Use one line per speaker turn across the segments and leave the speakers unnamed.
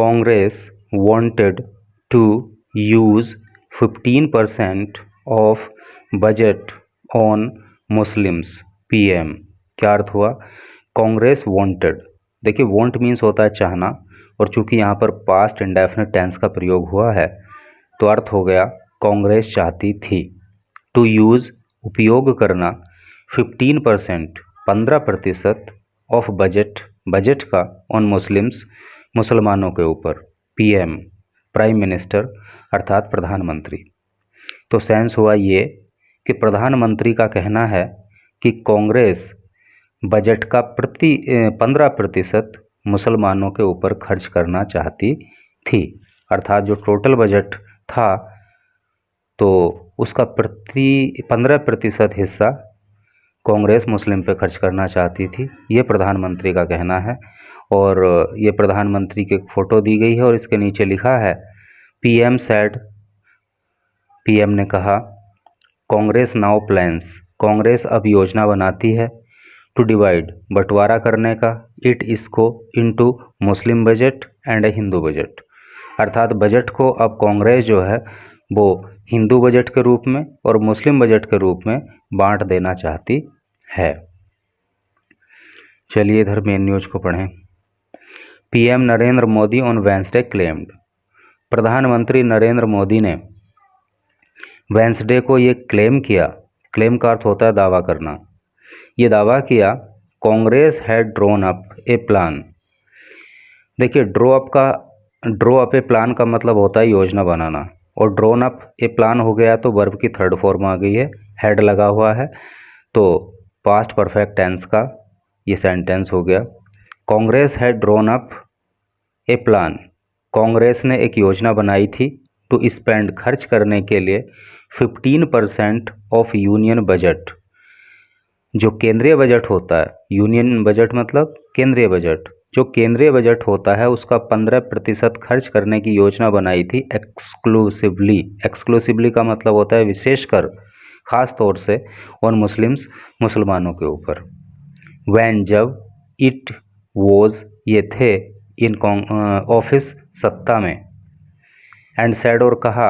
Congress wanted to use 15% of budget on Muslims. PM क्या अर्थ हुआ? Congress wanted, देखिए want means होता है चाहना, और चूंकि यहाँ पर पास्ट इंडेफिनिट टेंस का प्रयोग हुआ है तो अर्थ हो गया कांग्रेस चाहती थी। टू यूज़ उपयोग करना, 15% 15% ऑफ बजट बजट का ऑन मुस्लिम्स मुसलमानों के ऊपर। PM प्राइम मिनिस्टर अर्थात प्रधानमंत्री। तो सेंस हुआ ये कि प्रधानमंत्री का कहना है कि कांग्रेस बजट का 15% मुसलमानों के ऊपर खर्च करना चाहती थी, अर्थात जो टोटल बजट था तो उसका 15% हिस्सा कांग्रेस मुस्लिम पे खर्च करना चाहती थी, ये प्रधानमंत्री का कहना है। और ये प्रधानमंत्री की फ़ोटो दी गई है और इसके नीचे लिखा है PM सेड, PM ने कहा कांग्रेस नाउ प्लान्स, कांग्रेस अब योजना बनाती है टू डिवाइड बंटवारा करने का, इट इसको into Muslim budget and A Hindu budget, अर्थात बजट को अब कांग्रेस जो है वो हिंदू बजट के रूप में और मुस्लिम बजट के रूप में बांट देना चाहती है। चलिए इधर मेन न्यूज को पढ़ें। PM Narendra Modi on Wednesday claimed, प्रधानमंत्री नरेंद्र मोदी ने वेंसडे को ये क्लेम किया, क्लेम का अर्थ होता है दावा करना, ये दावा किया Congress had drone up A plan. देखिए ड्रो अप ए प्लान का मतलब होता है योजना बनाना, और ड्रोन अप ए प्लान हो गया तो वर्ब की थर्ड फॉर्म आ गई है, हैड लगा हुआ है तो पास्ट परफेक्ट टेंस का ये सेंटेंस हो गया। Congress had drone up A plan, Congress ने एक योजना बनाई थी टू स्पेंड खर्च करने के लिए 15% ऑफ यूनियन बजट, जो केंद्रीय बजट होता है, यूनियन बजट मतलब केंद्रीय बजट, जो केंद्रीय बजट होता है उसका 15% खर्च करने की योजना बनाई थी एक्सक्लूसिवली। एक्सक्लूसिवली का मतलब होता है विशेषकर, ख़ास तौर से ऑन मुस्लिम्स मुसलमानों के ऊपर। वैन जब, इट वॉज ये थे, इन ऑफिस सत्ता में, एंड सेड और कहा,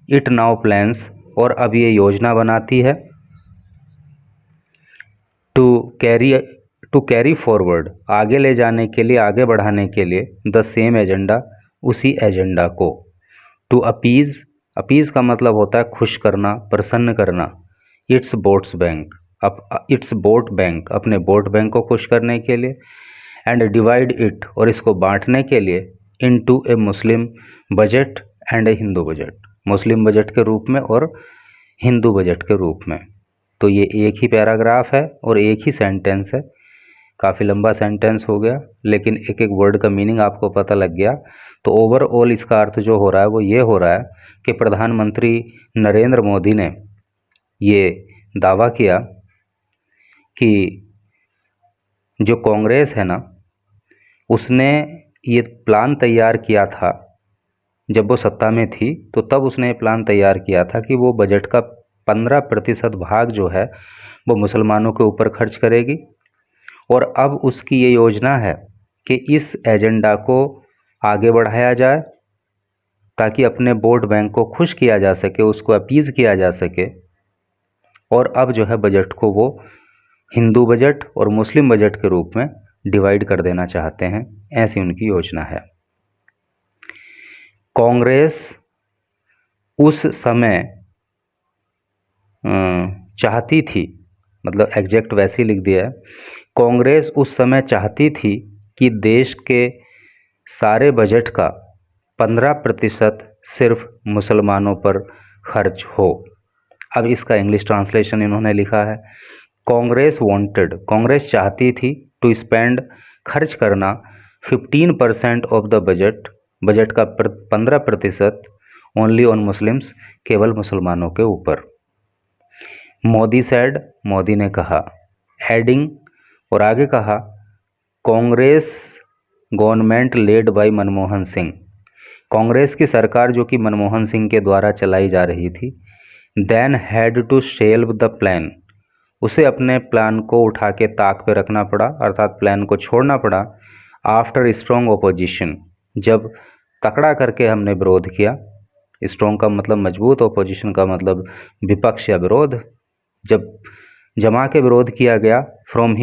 इट नाउ प्लान्स और अब ये योजना बनाती है, टू कैरी फॉरवर्ड आगे ले जाने के लिए, आगे बढ़ाने के लिए, द सेम एजेंडा उसी एजेंडा को, टू अपीज़, अपीज़ का मतलब होता है खुश करना, प्रसन्न करना, इट्स वोट बैंक अपने वोट बैंक को खुश करने के लिए, एंड डिवाइड इट और इसको बांटने के लिए, into A Muslim budget and A Hindu budget, Muslim budget के रूप में और हिंदू बजट के रूप में। तो ये एक ही पैराग्राफ है और एक ही सेंटेंस है, काफ़ी लंबा सेंटेंस हो गया लेकिन एक एक वर्ड का मीनिंग आपको पता लग गया। तो ओवरऑल इसका अर्थ जो हो रहा है वो ये हो रहा है कि प्रधानमंत्री नरेंद्र मोदी ने ये दावा किया कि जो कांग्रेस है ना उसने ये प्लान तैयार किया था, जब वो सत्ता में थी तो तब उसने ये प्लान तैयार किया था कि वो बजट का 15% भाग जो है वो मुसलमानों के ऊपर खर्च करेगी, और अब उसकी ये योजना है कि इस एजेंडा को आगे बढ़ाया जाए ताकि अपने वोट बैंक को खुश किया जा सके, उसको अपीज़ किया जा सके, और अब जो है बजट को वो हिंदू बजट और मुस्लिम बजट के रूप में डिवाइड कर देना चाहते हैं, ऐसी उनकी योजना है। कांग्रेस उस समय चाहती थी, मतलब एग्जैक्ट वैसे ही लिख दिया है, कांग्रेस उस समय चाहती थी कि देश के सारे बजट का 15% सिर्फ मुसलमानों पर खर्च हो। अब इसका इंग्लिश ट्रांसलेशन इन्होंने लिखा है, कांग्रेस वांटेड, कांग्रेस चाहती थी, टू स्पेंड खर्च करना 15% ऑफ द बजट, बजट का 15% ओनली ऑन मुस्लिम्स, केवल मुसलमानों के ऊपर। मोदी सेड, मोदी ने कहा, एडिंग और आगे कहा, Congress government led by Manmohan Singh, Congress की सरकार जो कि मनमोहन सिंह के द्वारा चलाई जा रही थी, then had to shelve the plan, उसे अपने प्लान को उठा के ताक पे रखना पड़ा, अर्थात प्लान को छोड़ना पड़ा, आफ्टर स्ट्रॉन्ग ओपोजिशन, जब तकड़ा करके हमने विरोध किया, स्ट्रॉन्ग का मतलब मजबूत, ऑपोजिशन का मतलब विपक्ष या विरोध, जब जमा के विरोध किया गया from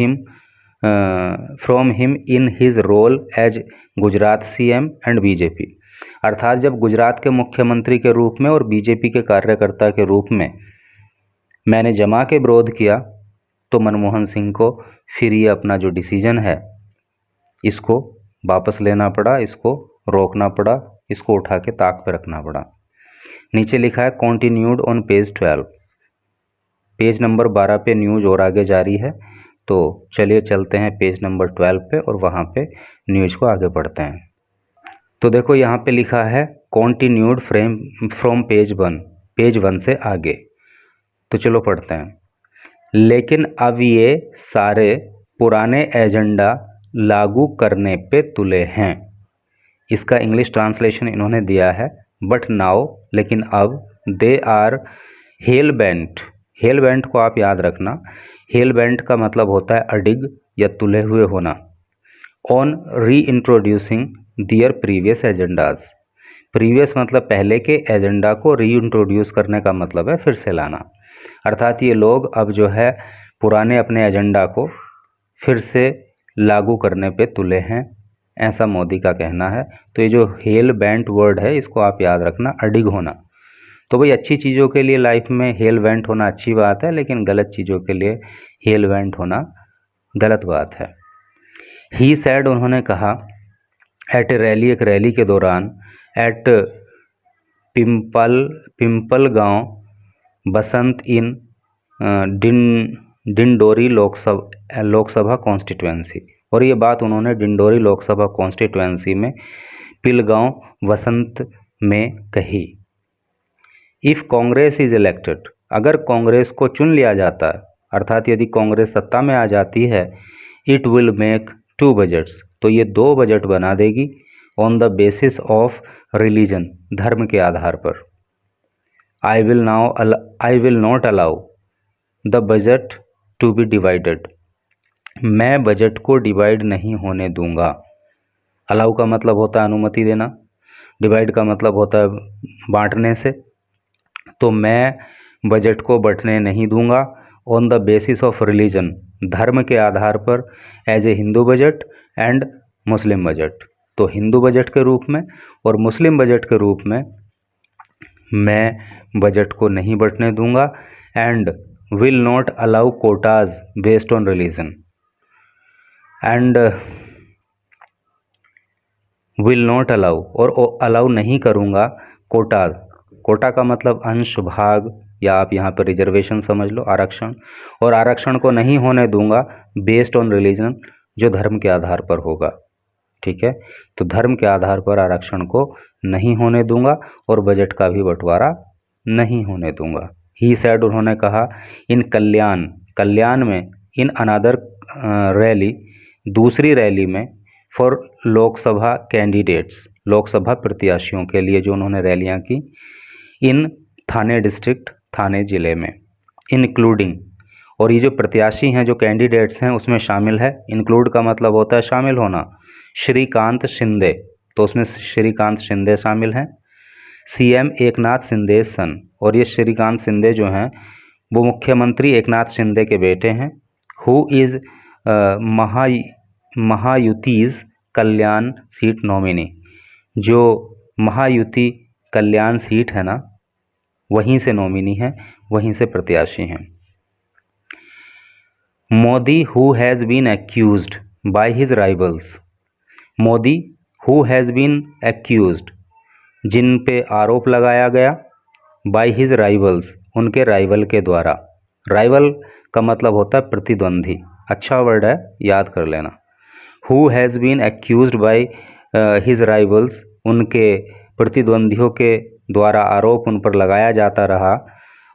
him in his role as Gujarat CM and BJP, अर्थात जब गुजरात के मुख्यमंत्री के रूप में और बीजेपी के कार्यकर्ता के रूप में मैंने जमा के विरोध किया, तो मनमोहन सिंह को फिर ये अपना जो डिसीजन है इसको वापस लेना पड़ा, इसको रोकना पड़ा, इसको उठा के ताक पे रखना पड़ा। नीचे लिखा है continued on page 12, page number 12 पे न्यूज और आगे जारी है। तो चलिए चलते हैं पेज नंबर 12 पे और वहाँ पे न्यूज को आगे पढ़ते हैं। तो देखो यहाँ पे लिखा है कॉन्टिन्यूड फ्रॉम पेज 1 से आगे। तो चलो पढ़ते हैं। लेकिन अब ये सारे पुराने एजेंडा लागू करने पे तुले हैं। इसका इंग्लिश ट्रांसलेशन इन्होंने दिया है बट नाउ, लेकिन अब they are hell bent. Hell bent को आप याद रखना, हेल बेंट का मतलब होता है अडिग या तुले हुए होना। On reintroducing their previous agendas, previous मतलब पहले के एजेंडा को री इंट्रोड्यूस करने का मतलब है फिर से लाना, अर्थात ये लोग अब जो है पुराने अपने एजेंडा को फिर से लागू करने पे तुले हैं, ऐसा मोदी का कहना है। तो ये जो हेल बेंट वर्ड है इसको आप याद रखना, अडिग होना। तो भाई अच्छी चीज़ों के लिए लाइफ में हेल वेंट होना अच्छी बात है, लेकिन गलत चीज़ों के लिए हेल वेंट होना गलत बात है। ही सैड, उन्होंने कहा, एट ए रैली, एक रैली के दौरान, एट पिंपल गांव बसंत इन डिंडोरी लोकसभा कॉन्स्टिट्यूएंसी, और ये बात उन्होंने डिंडोरी लोकसभा कॉन्स्टिट्यूएंसी में पिलगांव वसंत में कही। इफ़ कांग्रेस इज इलेक्टेड, अगर कांग्रेस को चुन लिया जाता है, अर्थात यदि कांग्रेस सत्ता में आ जाती है, इट विल मेक 2 बजट्स, तो ये 2 बजट बना देगी on the basis of religion, धर्म के आधार पर। I will not allow the budget to be divided, मैं बजट को डिवाइड नहीं होने दूंगा। अलाउ का मतलब होता है अनुमति देना, डिवाइड का मतलब होता है बांटने से। तो मैं बजट को बंटने नहीं दूंगा on the basis of religion, धर्म के आधार पर, as a Hindu budget and Muslim budget. तो हिंदू बजट के रूप में और मुस्लिम बजट के रूप में मैं बजट को नहीं बंटने दूंगा। And will not allow Kota's based on religion, and will not allow, और अलाउ नहीं करूंगा कोटा। कोटा का मतलब अंश, भाग, या आप यहाँ पर रिजर्वेशन समझ लो, आरक्षण, और आरक्षण को नहीं होने दूंगा बेस्ड ऑन रिलीजन, जो धर्म के आधार पर होगा। ठीक है, तो धर्म के आधार पर आरक्षण को नहीं होने दूंगा और बजट का भी बंटवारा नहीं होने दूंगा। ही सैड, उन्होंने कहा, इन कल्याण में, इन अनदर रैली, दूसरी रैली में, फॉर लोकसभा कैंडिडेट्स, लोकसभा प्रत्याशियों के लिए जो उन्होंने रैलियां की, इन थाने डिस्ट्रिक्ट, थाने ज़िले में, इंक्लूडिंग, और ये जो प्रत्याशी हैं, जो कैंडिडेट्स हैं, उसमें शामिल है, इंक्लूड का मतलब होता है शामिल होना, श्रीकांत शिंदे, तो उसमें श्रीकांत शिंदे शामिल हैं। सीएम एकनाथ शिंदे सन, और ये श्रीकांत शिंदे जो हैं वो मुख्यमंत्री एकनाथ शिंदे के बेटे हैं। हु इज़ महायुतीज कल्याण सीट नॉमिनी, जो महायुति कल्याण सीट है ना, वहीं से नॉमिनी है, वहीं से प्रत्याशी हैं। Modi who has been accused by his rivals, Modi who has been accused, जिन पे आरोप लगाया गया, बाय हिज राइवल्स, उनके राइवल के द्वारा। राइवल का मतलब होता है प्रतिद्वंदी, अच्छा वर्ड है, याद कर लेना। Who has been accused by his rivals, उनके प्रतिद्वंदियों के द्वारा आरोप उन पर लगाया जाता रहा।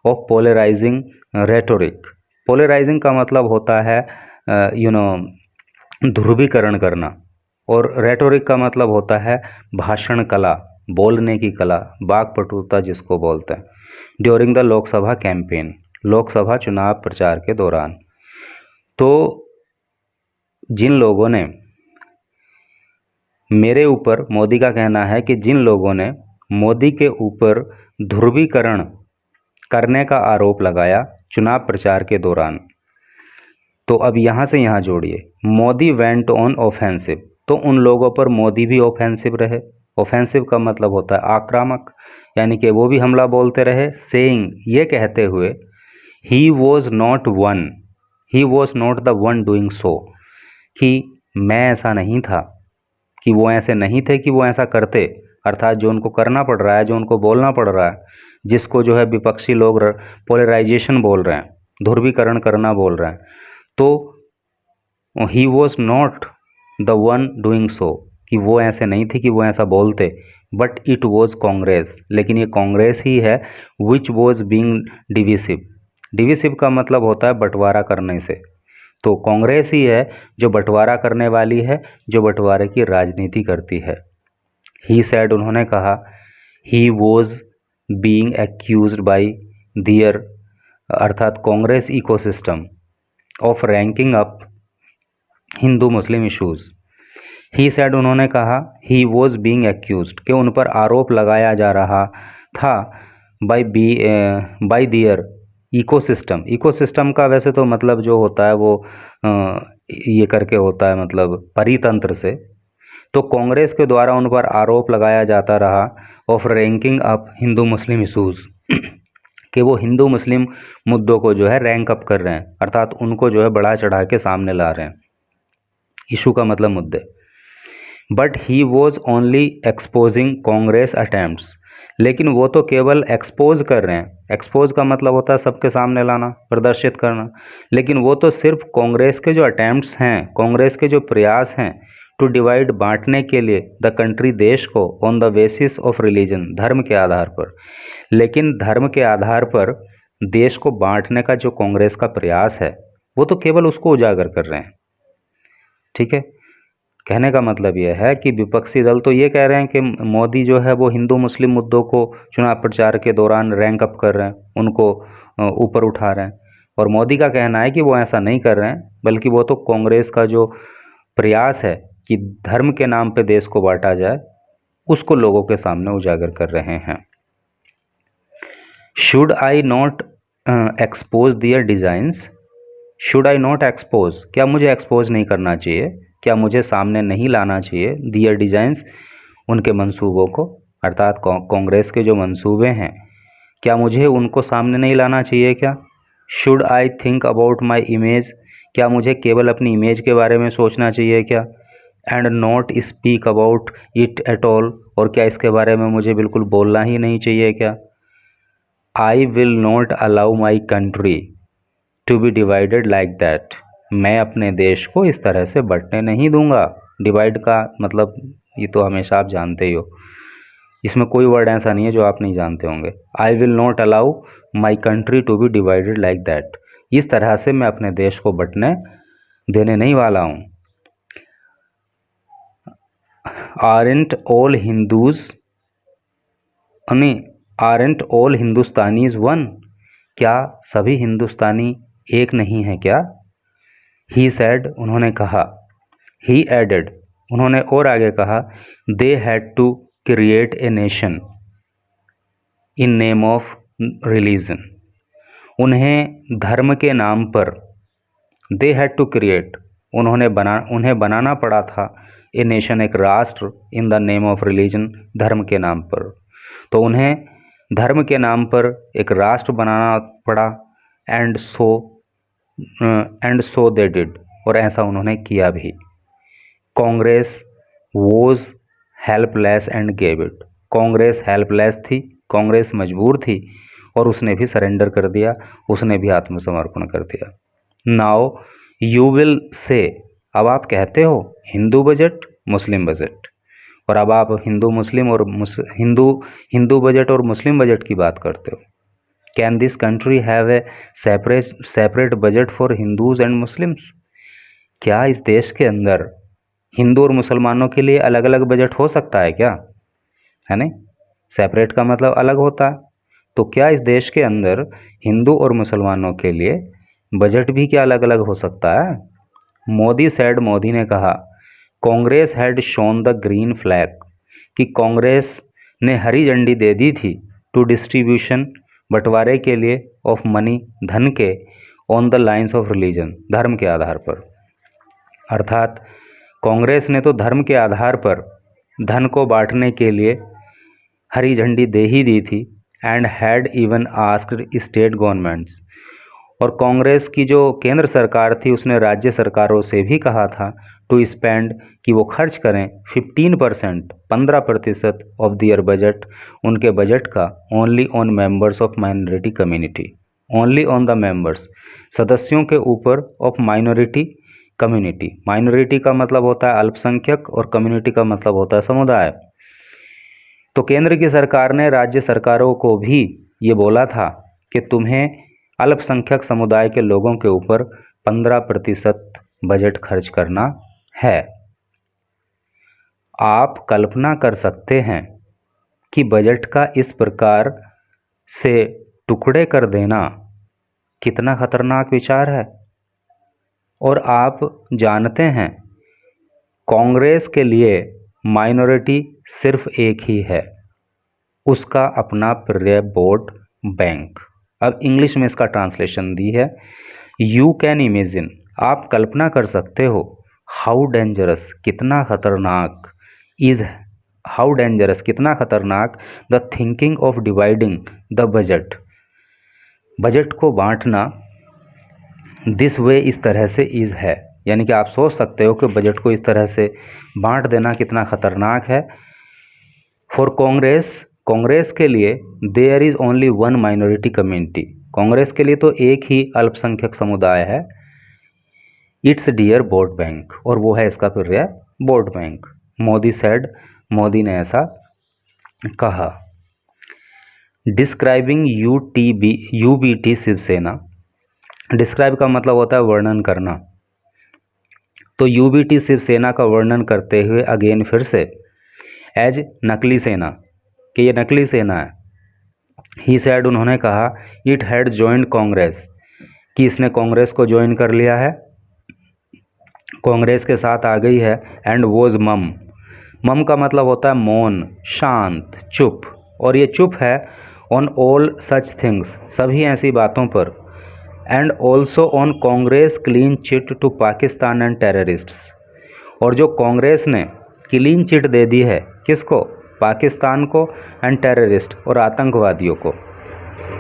ऑफ पोलराइजिंग रेटोरिक, पोलराइजिंग का मतलब होता है ध्रुवीकरण करना, और रेटोरिक का मतलब होता है भाषण कला, बोलने की कला, वाक्पटुता जिसको बोलते हैं। During the Lok Sabha campaign, Lok Sabha चुनाव प्रचार के दौरान। तो जिन लोगों ने मेरे ऊपर, मोदी का कहना है कि जिन लोगों ने मोदी के ऊपर ध्रुवीकरण करने का आरोप लगाया चुनाव प्रचार के दौरान, तो अब यहाँ से यहाँ जोड़िए, मोदी वेंट ऑन ऑफेंसिव, तो उन लोगों पर मोदी भी ऑफेंसिव रहे। ऑफेंसिव का मतलब होता है आक्रामक, यानी कि वो भी हमला बोलते रहे, सेइंग, ये कहते हुए, he was not the one doing so, कि मैं ऐसा नहीं था, कि वो ऐसे नहीं थे कि वो ऐसा करते, अर्थात जो उनको करना पड़ रहा है, जो उनको बोलना पड़ रहा है, जिसको जो है विपक्षी लोग पोलराइजेशन बोल रहे हैं, ध्रुवीकरण करना बोल रहे हैं, तो he was not the one doing so, कि वो ऐसे नहीं थे कि वो ऐसा बोलते, बट इट वॉज कांग्रेस, लेकिन ये कांग्रेस ही है, which was being divisive. Divisive का मतलब होता है बंटवारा करने से, तो कांग्रेस ही है जो बंटवारा करने वाली है, जो बंटवारे की राजनीति करती है। ही सैड, उन्होंने कहा, he was being accused by their, अर्थात Congress ecosystem, of ranking up Hindu Muslim issues. He said, उन्होंने कहा, ही वॉज बीइंग एक्यूज्ड, कि उन पर आरोप लगाया जा रहा था, बाय दियर इकोसिस्टम। इकोसिस्टम का वैसे तो मतलब जो होता है वो ये करके होता है, मतलब परितंत्र से, तो कांग्रेस के द्वारा उन पर आरोप लगाया जाता रहा of ranking up Hindu Muslim issues, कि वो हिंदू मुस्लिम मुद्दों को जो है रैंक अप कर रहे हैं, अर्थात उनको जो है बढ़ा चढ़ा के सामने ला रहे हैं। इशू का मतलब मुद्दे। But he was only exposing Congress attempts, लेकिन वो तो केवल एक्सपोज कर रहे हैं। एक्सपोज का मतलब होता है सबके सामने लाना, प्रदर्शित करना, लेकिन वो तो सिर्फ कांग्रेस के जो अटैम्प्ट्स हैं, कांग्रेस के जो प्रयास हैं टू डिवाइड, बांटने के लिए, द कंट्री, देश को, on the basis of religion, धर्म के आधार पर, लेकिन धर्म के आधार पर देश को बांटने का जो कांग्रेस का प्रयास है वो तो केवल उसको उजागर कर रहे हैं। ठीक है, कहने का मतलब यह है कि विपक्षी दल तो ये कह रहे हैं कि मोदी जो है वो हिंदू मुस्लिम मुद्दों को चुनाव प्रचार के दौरान रैंक अप कर रहे हैं, उनको ऊपर उठा रहे हैं, और मोदी का कहना है कि वो ऐसा नहीं कर रहे हैं, बल्कि वो तो कांग्रेस का जो प्रयास है कि धर्म के नाम पे देश को बांटा जाए, उसको लोगों के सामने उजागर कर रहे हैं। Should I not expose their designs, should I not expose, क्या मुझे एक्सपोज नहीं करना चाहिए, क्या मुझे सामने नहीं लाना चाहिए, दियर डिज़ाइंस, उनके मंसूबों को, अर्थात कांग्रेस के जो मंसूबे हैं, क्या मुझे उनको सामने नहीं लाना चाहिए क्या। Should I think about my image, क्या मुझे केवल अपनी इमेज के बारे में सोचना चाहिए क्या। And not speak about it at all, और क्या इसके बारे में मुझे बिल्कुल बोलना ही नहीं चाहिए क्या। I will not allow my country to be divided like that, मैं अपने देश को इस तरह से बंटने नहीं दूंगा। डिवाइड का मतलब ये तो हमेशा आप जानते ही हो, इसमें कोई वर्ड ऐसा नहीं है जो आप नहीं जानते होंगे। I will not allow my country to be divided like that, इस तरह से मैं अपने देश को बंटने देने नहीं वाला हूँ। Aren't all Hindus, aren't all Hindustanis one, क्या सभी हिंदुस्तानी एक नहीं है क्या। ही सैड, उन्होंने कहा, ही एडेड, उन्होंने और आगे कहा, they had to create a nation in name of religion, उन्हें धर्म के नाम पर, दे हैड टू क्रिएट, उन्हें बनाना पड़ा था, ए नेशन, एक राष्ट्र, in the name of religion, धर्म के नाम पर, तो उन्हें धर्म के नाम पर एक राष्ट्र बनाना पड़ा। एंड सो दे डिड, और ऐसा उन्होंने किया भी। Congress was helpless and gave it, Congress helpless थी, कांग्रेस मजबूर थी, और उसने भी सरेंडर कर दिया, उसने भी आत्मसमर्पण कर दिया। नाउ यू विल से, अब आप कहते हो हिंदू बजट मुस्लिम बजट, और अब आप हिंदू मुस्लिम और हिंदू बजट और मुस्लिम बजट की बात करते हो। Can this country have a separate budget for Hindus and Muslims, क्या इस देश के अंदर हिंदू और मुसलमानों के लिए अलग अलग बजट हो सकता है क्या, है नहीं, सेपरेट का मतलब अलग होता है, तो क्या इस देश के अंदर हिंदू और मुसलमानों के लिए बजट भी क्या अलग अलग हो सकता है। मोदी सैड, मोदी ने कहा, Congress had shown the green flag, कि कांग्रेस ने हरी झंडी दे दी थी टू डिस्ट्रीब्यूशन, बंटवारे के लिए, ऑफ मनी, धन के, on the lines of religion, धर्म के आधार पर। अर्थात कांग्रेस ने तो धर्म के आधार पर धन को बांटने के लिए हरी झंडी दे ही दी थी। And had even asked state governments, और कांग्रेस की जो केंद्र सरकार थी उसने राज्य सरकारों से भी कहा था टू स्पेंड, कि वो खर्च करें 15%, 15% ऑफ दियर बजट, उनके बजट का, only on members of minority community, only on the members, सदस्यों के ऊपर, ऑफ माइनॉरिटी कम्युनिटी। माइनॉरिटी का मतलब होता है अल्पसंख्यक और कम्युनिटी का मतलब होता है समुदाय। तो केंद्र की सरकार ने राज्य सरकारों को भी ये बोला था कि तुम्हें अल्पसंख्यक समुदाय के लोगों के ऊपर 15% बजट खर्च करना है। आप कल्पना कर सकते हैं कि बजट का इस प्रकार से टुकड़े कर देना कितना खतरनाक विचार है। और आप जानते हैं कांग्रेस के लिए माइनॉरिटी सिर्फ एक ही है, उसका अपना पर्याय वोट बैंक। अब इंग्लिश में इसका ट्रांसलेशन दी है, यू कैन इमेजिन, आप कल्पना कर सकते हो, हाउ डेंजरस, कितना खतरनाक, इज, हाउ डेंजरस, कितना खतरनाक, the thinking of dividing the budget, budget को बांटना, दिस वे, इस तरह से, इज है, यानी कि आप सोच सकते हो कि बजट को इस तरह से बांट देना कितना खतरनाक है। फॉर कांग्रेस, कांग्रेस के लिए, there is only one minority community, Congress के लिए तो एक ही अल्पसंख्यक समुदाय है, इट्स डियर वोट बैंक, और वो है इसका पर्याय vote bank. Modi said, Modi ने ऐसा कहा। डिस्क्राइबिंग यूबीटी शिवसेना, डिस्क्राइब का मतलब होता है वर्णन करना, तो यूबीटी शिवसेना का वर्णन करते हुए अगेन फिर से, एज नकली सेना, कि ये नकली सेना है। ही सैड, उन्होंने कहा, इट हैड जॉइंड कांग्रेस, कि इसने कांग्रेस को ज्वाइन कर लिया है, कांग्रेस के साथ आ गई है। एंड वॉज मम, मम का मतलब होता है मौन, शांत, चुप, और ये चुप है ऑन ऑल सच थिंग्स, सभी ऐसी बातों पर। And also on Congress clean chit to Pakistan and terrorists, और जो कांग्रेस ने क्लीन चिट दे दी है, किसको, पाकिस्तान को, एंड टेररिस्ट, और आतंकवादियों को।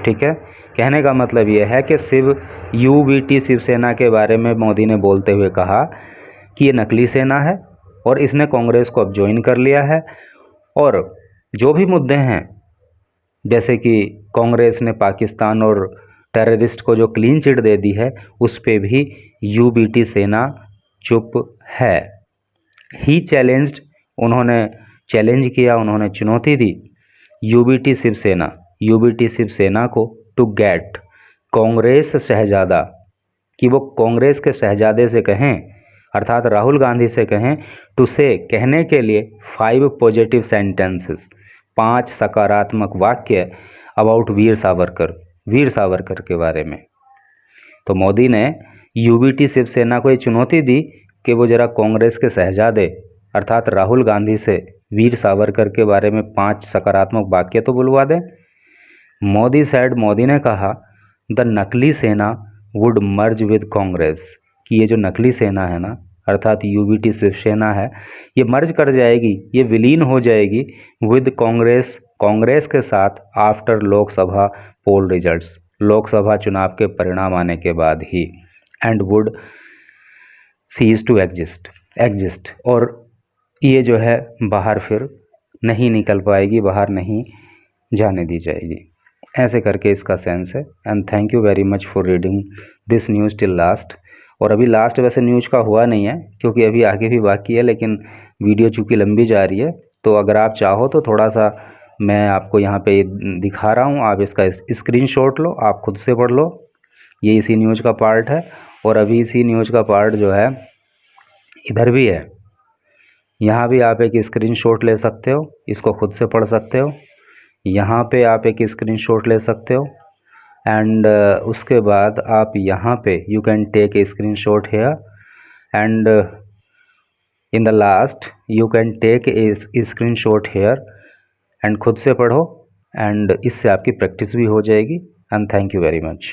ठीक है, कहने का मतलब ये है कि यूबीटी शिवसेना के बारे में मोदी ने बोलते हुए कहा कि ये नकली सेना है और इसने कांग्रेस को अब ज्वाइन कर लिया है, और जो भी मुद्दे हैं, जैसे कि कांग्रेस ने पाकिस्तान और टेररिस्ट को जो क्लीन चिट दे दी है, उस पे भी यूबीटी सेना चुप है। ही चैलेंज्ड, उन्होंने चैलेंज किया, उन्होंने चुनौती दी, यूबीटी शिवसेना को, टू गेट, कांग्रेस शहजादा, कि वो कांग्रेस के शहजादे से कहें, अर्थात राहुल गांधी से कहें, टू से, कहने के लिए, 5 पॉजिटिव सेंटेंसेस, 5 सकारात्मक वाक्य, अबाउट वीर सावरकर के बारे में। तो मोदी ने यूबीटी शिवसेना को ये चुनौती दी कि वो जरा कांग्रेस के शहजादे अर्थात राहुल गांधी से वीर सावरकर के बारे में 5 सकारात्मक वाक्य तो बुलवा दें। मोदी सैड, मोदी ने कहा, द नकली सेना वुड मर्ज विद कांग्रेस, कि ये जो नकली सेना है ना, अर्थात यूबीटी शिवसेना है, ये मर्ज कर जाएगी, ये विलीन हो जाएगी विद कांग्रेस, कांग्रेस के साथ, after Lok Sabha poll results, Lok Sabha चुनाव के परिणाम आने के बाद ही, and would cease to exist, और ये जो है बाहर फिर नहीं निकल पाएगी, बाहर नहीं जाने दी जाएगी। ऐसे करके इसका सेंस है। And thank you very much for reading this news till last. और अभी लास्ट वैसे न्यूज़ का हुआ नहीं है क्योंकि अभी आगे भी बाकी है, लेकिन वीडियो चूँकि लंबी जा रही है, तो अगर आप चाहो तो थोड़ा सा मैं आपको यहाँ पे दिखा रहा हूँ, आप इसका स्क्रीनशॉट लो, आप खुद से पढ़ लो। ये इसी न्यूज़ का पार्ट है, और अभी इसी न्यूज़ का पार्ट जो है इधर भी है, यहाँ भी आप एक स्क्रीनशॉट ले सकते हो, इसको खुद से पढ़ सकते हो। यहाँ पे आप एक स्क्रीनशॉट ले सकते हो, एंड उसके बाद आप यहाँ पे you can take a screenshot here, and in the last you can take a screenshot here and खुद से पढ़ो एंड इससे आपकी प्रैक्टिस भी हो जाएगी। And thank you very much.